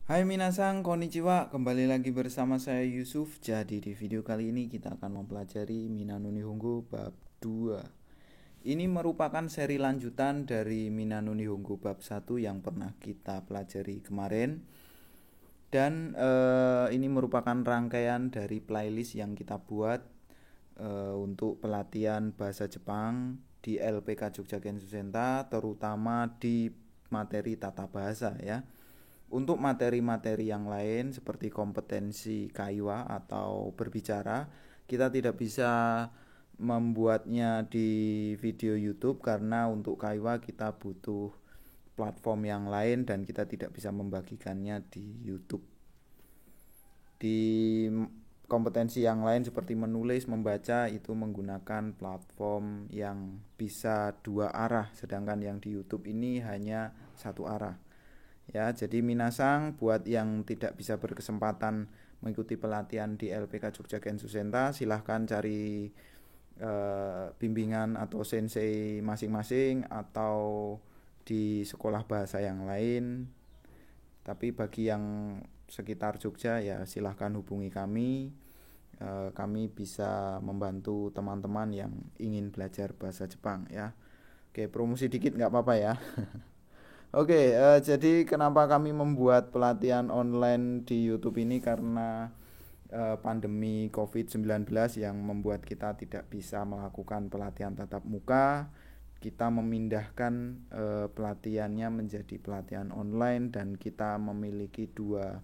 Hai minasang, konnichiwa. Kembali lagi bersama saya Yusuf. Jadi di video kali ini kita akan mempelajari Minano Nihongo bab 2. Ini merupakan seri lanjutan dari Minano Nihongo bab 1 yang pernah kita pelajari kemarin. Dan ini merupakan rangkaian dari playlist yang kita buat untuk pelatihan bahasa Jepang di LPK Jogja Gensu Senta, terutama di materi tata bahasa ya. Untuk materi-materi yang lain seperti kompetensi kaiwa atau berbicara, kita tidak bisa membuatnya di video YouTube karena untuk kaiwa kita butuh platform yang lain dan kita tidak bisa membagikannya di YouTube. Di kompetensi yang lain seperti menulis, membaca itu menggunakan platform yang bisa dua arah, sedangkan yang di YouTube ini hanya satu arah. Ya, jadi minasang buat yang tidak bisa berkesempatan mengikuti pelatihan di LPK Jogja Gensu Senta, silahkan cari bimbingan atau sensei masing-masing atau di sekolah bahasa yang lain. Tapi bagi yang sekitar Jogja ya silahkan hubungi kami. Kami bisa membantu teman-teman yang ingin belajar bahasa Jepang ya. Oke, promosi dikit nggak apa-apa ya. Oke, jadi kenapa kami membuat pelatihan online di YouTube ini karena pandemi COVID-19 yang membuat kita tidak bisa melakukan pelatihan tatap muka. Kita memindahkan pelatihannya menjadi pelatihan online dan kita memiliki dua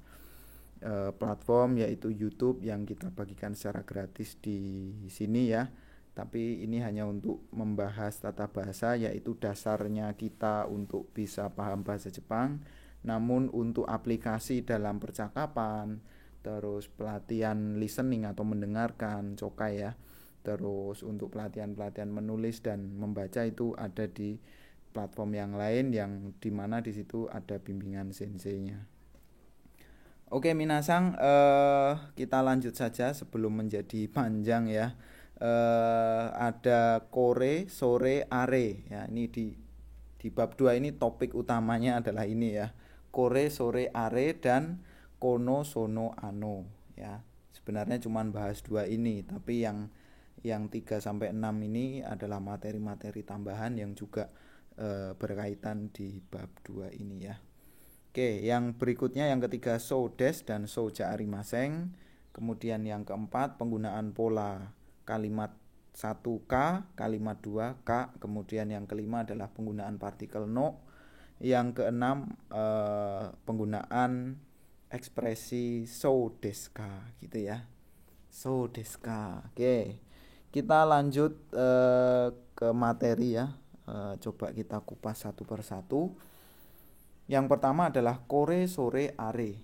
platform yaitu YouTube yang kita bagikan secara gratis di sini ya. Tapi ini hanya untuk membahas tata bahasa yaitu dasarnya kita untuk bisa paham bahasa Jepang. Namun untuk aplikasi dalam percakapan, terus pelatihan listening atau mendengarkan cokai ya. Terus untuk pelatihan-pelatihan menulis dan membaca itu ada di platform yang lain yang dimana di situ ada bimbingan senseinya. Oke minasang, kita lanjut saja sebelum menjadi panjang ya. Ada kore, sore, are ya. Ini di bab 2 ini topik utamanya adalah ini ya. Kore, sore, are dan kono, sono, ano ya. Sebenarnya cuma bahas dua ini, tapi yang 3 sampai 6 ini adalah materi-materi tambahan yang juga berkaitan di bab 2 ini ya. Oke, yang berikutnya yang ketiga so des dan so jaarimaseng. Kemudian yang keempat penggunaan pola kalimat 1 k, kalimat 2 k. Kemudian yang kelima adalah penggunaan partikel no. Yang keenam penggunaan ekspresi so desu ka gitu ya. So desu ka. Oke. Kita lanjut ke materi ya. Coba kita kupas satu persatu. Yang pertama adalah kore, sore, are.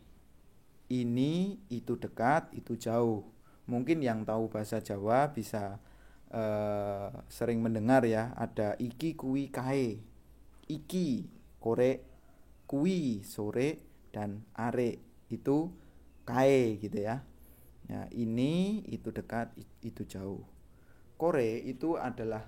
Ini, itu dekat, itu jauh. Mungkin yang tahu bahasa Jawa bisa sering mendengar ya. Ada iki, kui, kae. Iki, kore, kui, sore, dan are. Itu kae gitu ya. Nah, ini, itu dekat, itu jauh. Kore itu adalah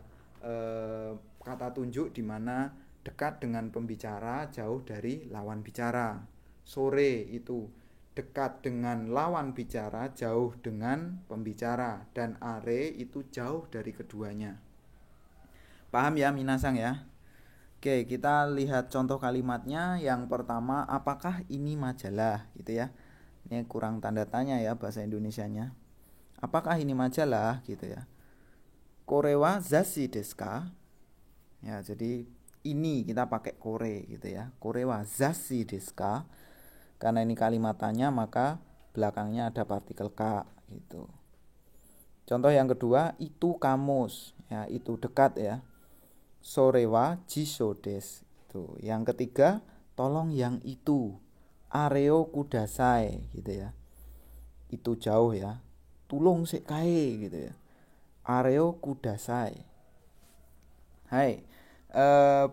kata tunjuk di mana dekat dengan pembicara, jauh dari lawan bicara. Sore itu dekat dengan lawan bicara, jauh dengan pembicara. Dan are itu jauh dari keduanya. Paham ya minasang ya? Oke, kita lihat contoh kalimatnya. Yang pertama, apakah ini majalah gitu ya. Ini kurang tanda tanya ya bahasa Indonesianya. Apakah ini majalah gitu ya. Korewa zashi desu ka? Ya, jadi ini kita pakai kore gitu ya. Korewa zashi desu ka? Karena ini kalimat tanya maka belakangnya ada partikel ka gitu. Contoh yang kedua, itu kamus. Ya, itu dekat ya. Sorewa jisho desu. Itu. Yang ketiga, tolong yang itu. Areo kudasai gitu ya. Itu jauh ya. Tulung sik kae gitu ya. Areo kudasai. Hai.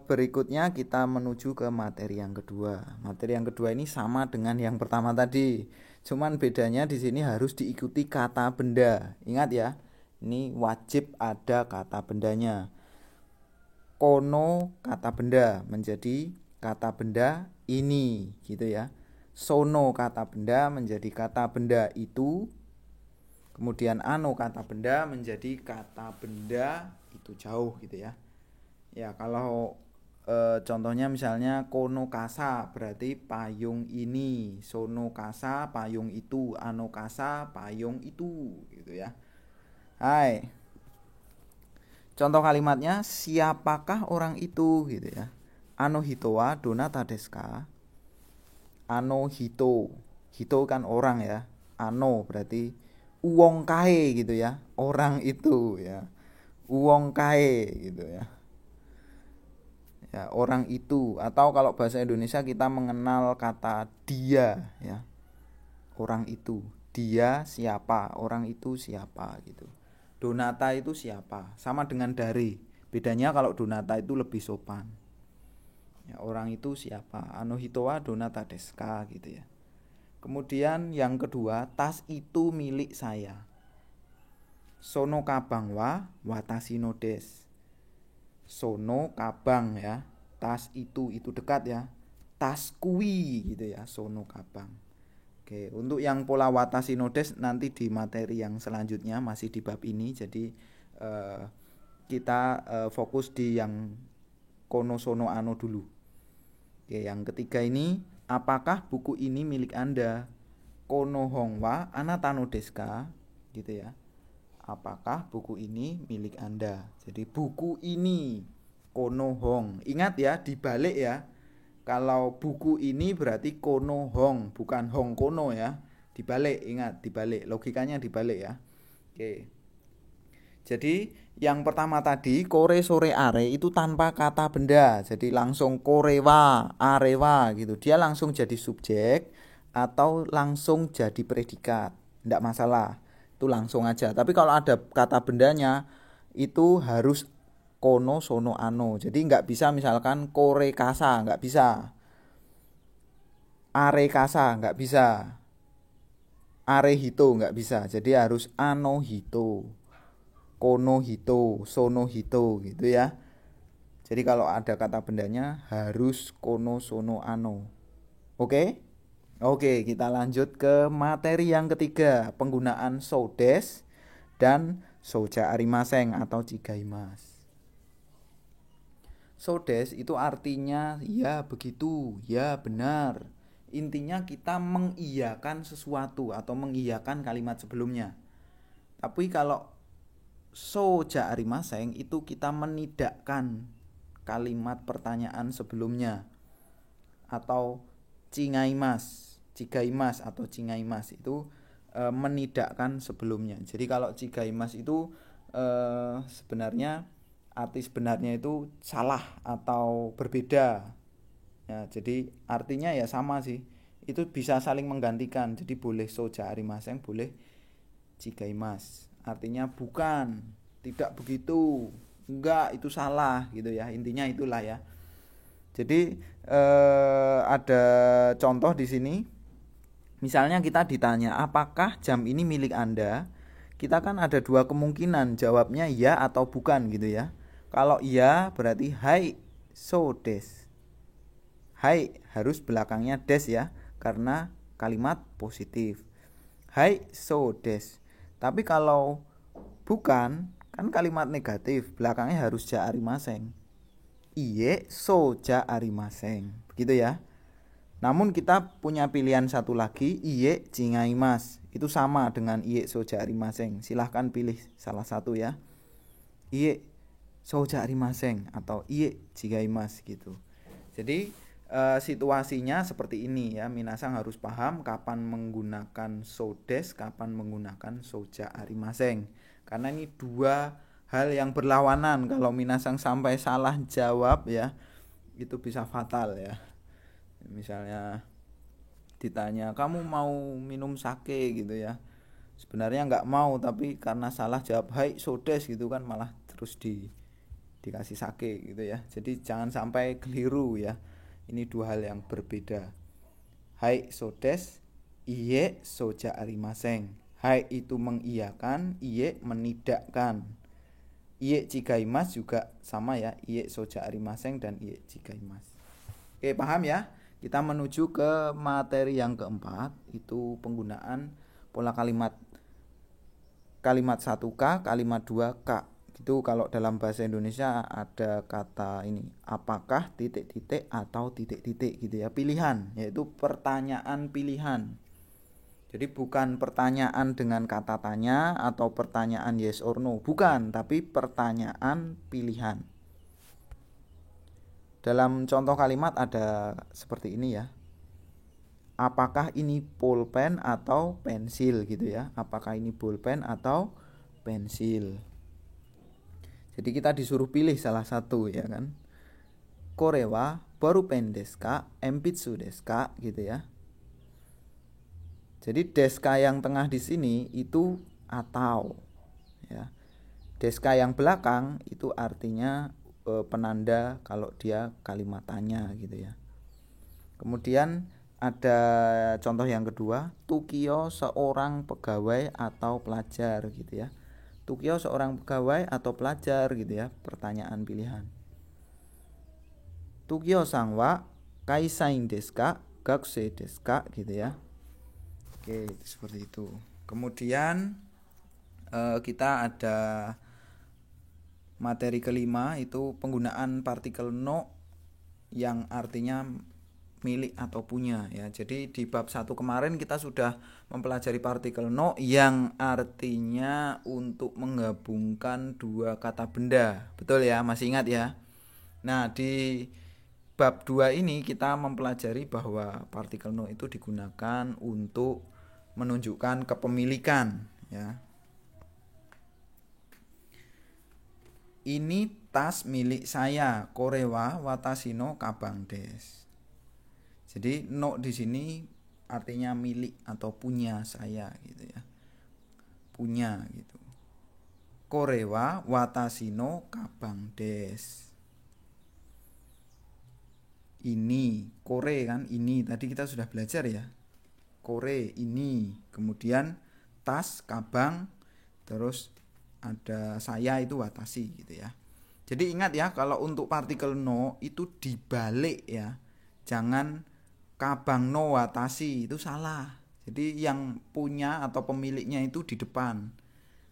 Berikutnya kita menuju ke materi yang kedua. Materi yang kedua ini sama dengan yang pertama tadi. Cuman bedanya di sini harus diikuti kata benda. Ingat ya. Ini wajib ada kata bendanya. Kono kata benda menjadi kata benda ini gitu ya. Sono kata benda menjadi kata benda itu. Kemudian ano kata benda menjadi kata benda itu jauh gitu ya. Ya kalau contohnya misalnya kono kasa berarti payung ini, sono kasa payung itu, ano kasa payung itu gitu ya. Hai. Contoh kalimatnya siapakah orang itu gitu ya. Ano hito wa donata desu ka? Ano hito. Hito kan orang ya. Ano berarti uwong kae gitu ya. Orang itu ya. Uwong kae gitu ya. Ya, orang itu, atau kalau bahasa Indonesia kita mengenal kata dia ya. Orang itu, dia siapa, orang itu siapa gitu. Donata itu siapa, sama dengan dari. Bedanya kalau donata itu lebih sopan. Ya, orang itu siapa? Anohito wa donata desu ka gitu ya. Kemudian yang kedua, tas itu milik saya. Sono kabang wa watashi no desu. Sono kabang ya, tas itu dekat ya, tas kui gitu ya, sono kabang. Oke, untuk yang pola watashi no desu nanti di materi yang selanjutnya masih di bab ini. Jadi kita fokus di yang kono sono ano dulu. Oke, yang ketiga ini, apakah buku ini milik Anda? Kono hong wa anata no desu ka gitu ya. Apakah buku ini milik Anda? Jadi buku ini kono hong. Ingat ya, dibalik ya. Kalau buku ini berarti kono hong, bukan hong kono ya. Dibalik, ingat, dibalik. Logikanya dibalik ya. Oke. Jadi yang pertama tadi kore sore are itu tanpa kata benda. Jadi langsung korewa, arewa gitu. Dia langsung jadi subjek atau langsung jadi predikat. Tidak masalah. Itu langsung aja. Tapi kalau ada kata bendanya itu harus kono sono ano. Jadi nggak bisa misalkan kore kasa, nggak bisa. Are kasa nggak bisa. Are hito nggak bisa. Jadi harus ano hito, kono hito, sono hito gitu ya. Jadi kalau ada kata bendanya harus kono sono ano. Oke? Oke, kita lanjut ke materi yang ketiga, penggunaan so desu dan soja arimaseng atau chigaimasu. So desu itu artinya ya begitu, ya benar. Intinya kita mengiyakan sesuatu atau mengiyakan kalimat sebelumnya. Tapi kalau soja arimaseng itu kita menidakkan kalimat pertanyaan sebelumnya. Atau cigaimas atau cingaimas itu menidakkan sebelumnya. Jadi kalau cigaimas itu sebenarnya arti sebenarnya itu salah atau berbeda. Ya, jadi artinya ya sama sih. Itu bisa saling menggantikan. Jadi boleh soja arimaseng, boleh cigaimas. Artinya bukan, tidak begitu, enggak, itu salah gitu ya. Intinya itulah ya. Jadi ada contoh di sini. Misalnya kita ditanya, apakah jam ini milik Anda? Kita kan ada dua kemungkinan, jawabnya ya atau bukan gitu ya. Kalau iya berarti hai so desu. Hai harus belakangnya des ya, karena kalimat positif. Hai so desu. Tapi kalau bukan, kan kalimat negatif, belakangnya harus ja arimaseng. Iye soja arimaseng. Begitu ya. Namun kita punya pilihan satu lagi, iye jingaimas. Itu sama dengan iye soja arimaseng. Silahkan pilih salah satu ya. Iye soja arimaseng atau iye jingaimas gitu. Jadi situasinya seperti ini ya. Minasang harus paham kapan menggunakan so desu, kapan menggunakan soja arimaseng. Karena ini dua hal yang berlawanan. Kalau minasang sampai salah jawab ya, itu bisa fatal ya. Misalnya ditanya, kamu mau minum sake gitu ya, sebenarnya nggak mau, tapi karena salah jawab hai so desu gitu kan, malah terus dikasih sake gitu ya. Jadi jangan sampai keliru ya. Ini dua hal yang berbeda. Hai so desu, iye soja arimaseng. Hai itu mengiyakan, iye menidakkan. Iye jigaimas juga sama ya, iye soja arimaseng dan iye jigaimas. Oke, paham ya? Kita menuju ke materi yang keempat, itu penggunaan pola kalimat 1K, kalimat 2K. Itu kalau dalam bahasa Indonesia ada kata ini, apakah titik-titik atau titik-titik gitu ya, pilihan, yaitu pertanyaan pilihan. Jadi bukan pertanyaan dengan kata tanya atau pertanyaan yes or no, bukan, tapi pertanyaan pilihan. Dalam contoh kalimat ada seperti ini ya. Apakah ini pulpen atau pensil gitu ya? Apakah ini pulpen atau pensil? Jadi kita disuruh pilih salah satu ya kan. Korewa borupen desu ka, enpitsu desu ka gitu ya. Jadi deska yang tengah di sini itu atau ya. Deska yang belakang itu artinya penanda kalau dia kalimat tanya gitu ya. Kemudian ada contoh yang kedua, Tukio seorang pegawai atau pelajar gitu ya. Tukio seorang pegawai atau pelajar gitu ya, pertanyaan pilihan. Tukio sang wa kaisain desu ka, gakusei desu ka gitu ya. Oke, seperti itu. Kemudian kita ada materi kelima, itu penggunaan partikel no yang artinya milik atau punya ya. Jadi di bab 1 kemarin kita sudah mempelajari partikel no yang artinya untuk menggabungkan dua kata benda. Betul ya, masih ingat ya? Nah, di bab 2 ini kita mempelajari bahwa partikel no itu digunakan untuk menunjukkan kepemilikan ya. Ini tas milik saya, korewa watashi no kabang desu. Jadi no di sini artinya milik atau punya saya gitu ya. Punya gitu. Korewa watashi no kabang desu. Ini, kore kan, ini tadi kita sudah belajar ya. Kore ini, kemudian tas, kabang, terus ada saya itu watashi gitu ya. Jadi ingat ya, kalau untuk partikel no itu dibalik ya. Jangan kabang no watashi, itu salah. Jadi yang punya atau pemiliknya itu di depan.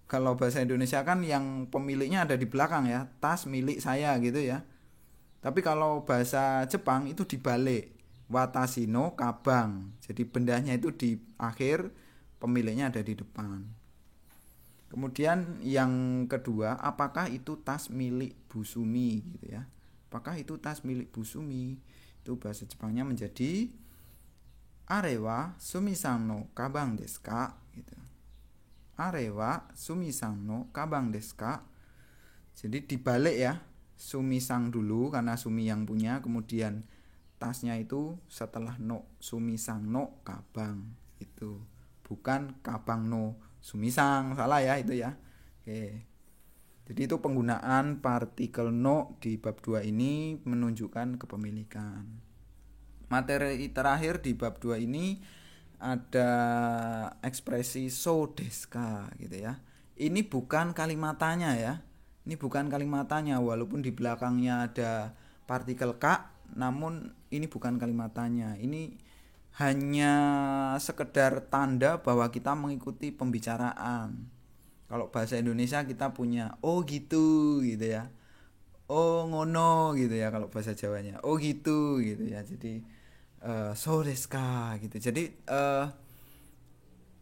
Kalau bahasa Indonesia kan yang pemiliknya ada di belakang ya, tas milik saya gitu ya. Tapi kalau bahasa Jepang itu dibalik. Watashi no kabang. Jadi bendanya itu di akhir, pemiliknya ada di depan. Kemudian yang kedua, apakah itu tas milik Busumi gitu ya. Apakah itu tas milik Busumi? Itu bahasa Jepangnya menjadi Arewa Sumi-san no kabang desu ka gitu. Arewa Sumi-san no kabang desu ka. Jadi dibalik ya. Sumi-sang dulu karena Sumi yang punya, kemudian tasnya itu setelah no, Sumi-sang no kabang itu, bukan kabang no Sumi-sang, salah ya itu ya. Oke. Jadi itu penggunaan partikel no di bab 2 ini menunjukkan kepemilikan. Materi terakhir di bab 2 ini ada ekspresi so desu ka gitu ya. Ini bukan kalimat tanya ya. Ini bukan kalimat tanya, walaupun di belakangnya ada partikel ka, namun ini bukan kalimat tanya. Ini hanya sekedar tanda bahwa kita mengikuti pembicaraan. Kalau bahasa Indonesia kita punya oh gitu gitu ya. Oh ngono gitu ya kalau bahasa Jawanya. Oh gitu gitu ya. Jadi so desu ka gitu. Jadi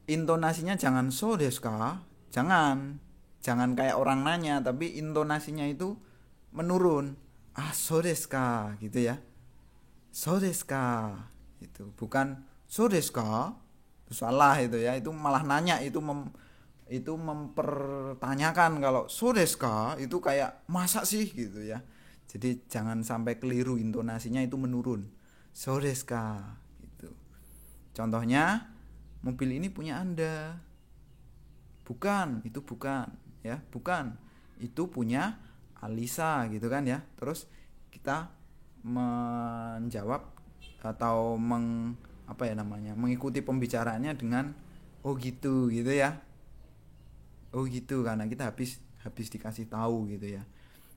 intonasinya jangan so desu ka, jangan kayak orang nanya, tapi intonasinya itu menurun. Ah, so desu ka gitu ya. So desu ka itu bukan so desu ka. Salah itu ya. Itu malah nanya, itu mempertanyakan. Kalau so desu ka itu kayak masa sih gitu ya. Jadi jangan sampai keliru, intonasinya itu menurun. So desu ka gitu. Contohnya, mobil ini punya Anda. Bukan, itu bukan ya, bukan. Itu punya Alisa gitu kan ya. Terus kita menjawab atau mengikuti pembicaraannya dengan oh gitu gitu ya. Oh gitu, karena kita habis dikasih tahu gitu ya.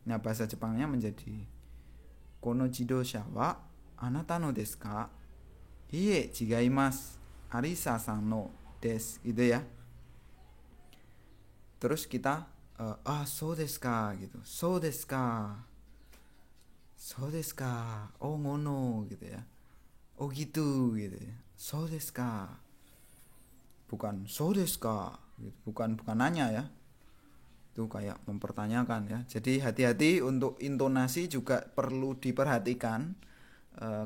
Nah, bahasa Jepangnya menjadi kono jidosha wa Anata no desu ka? Iye, chigaimasu. Arisa-san no desu, gitu ya. Terus kita so desu ka gitu. So desu ka. So desu ka. Oh ngono gitu ya. Oh gitu gitu ya. So desu ka. Bukan so desu ka gitu. Bukan nanya ya. Itu kayak mempertanyakan ya. Jadi hati-hati untuk intonasi juga perlu diperhatikan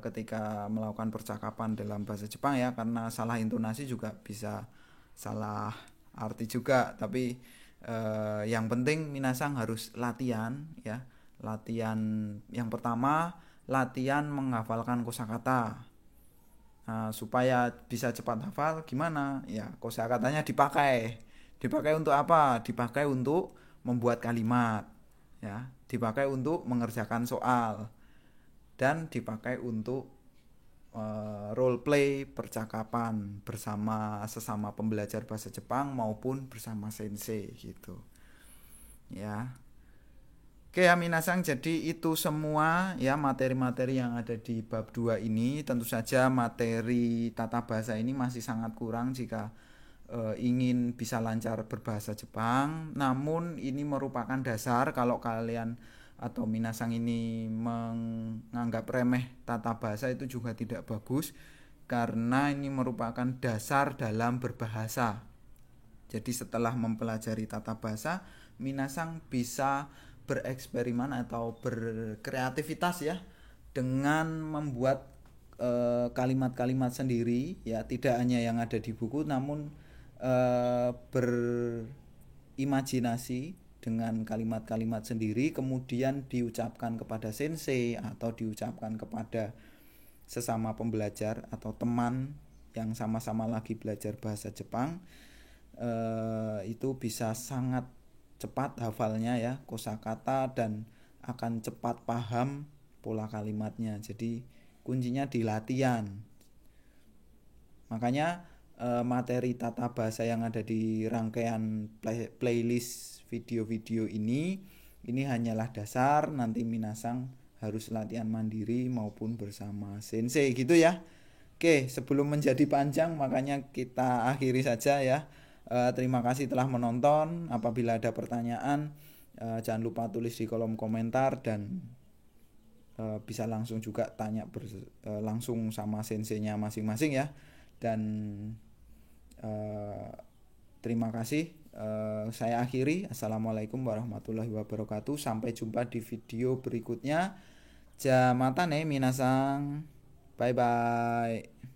ketika melakukan percakapan dalam bahasa Jepang ya, karena salah intonasi juga bisa salah arti juga. Tapi yang penting minasang harus latihan ya. Latihan yang pertama, latihan menghafalkan kosakata. Nah, supaya bisa cepat hafal gimana? Ya, kosakatanya dipakai. Dipakai untuk apa? Dipakai untuk membuat kalimat, ya. Dipakai untuk mengerjakan soal dan dipakai untuk role play percakapan bersama sesama pembelajar bahasa Jepang maupun bersama sensei gitu. Ya. Oke ya Minasang, jadi itu semua ya materi-materi yang ada di bab 2 ini. Tentu saja materi tata bahasa ini masih sangat kurang jika ingin bisa lancar berbahasa Jepang. Namun ini merupakan dasar kalau kalian atau Minasang ini menganggap remeh tata bahasa itu juga tidak bagus, karena ini merupakan dasar dalam berbahasa. Jadi setelah mempelajari tata bahasa, Minasang bisa bereksperimen atau berkreativitas ya dengan membuat kalimat-kalimat sendiri ya, tidak hanya yang ada di buku namun berimajinasi dengan kalimat-kalimat sendiri, kemudian diucapkan kepada sensei atau diucapkan kepada sesama pembelajar atau teman yang sama-sama lagi belajar bahasa Jepang. Itu bisa sangat cepat hafalnya ya kosakata dan akan cepat paham pola kalimatnya. Jadi kuncinya di latihan. Makanya materi tata bahasa yang ada di rangkaian playlist video-video ini hanyalah dasar. Nanti Minasang harus latihan mandiri maupun bersama sensei gitu ya. Oke, sebelum menjadi panjang makanya kita akhiri saja ya. Terima kasih telah menonton. Apabila ada pertanyaan jangan lupa tulis di kolom komentar, dan bisa langsung juga tanya langsung sama senseinya masing-masing ya. Dan terima kasih. Saya akhiri. Assalamualaikum warahmatullahi wabarakatuh. Sampai jumpa di video berikutnya. Ja mata ne minasang. Bye bye.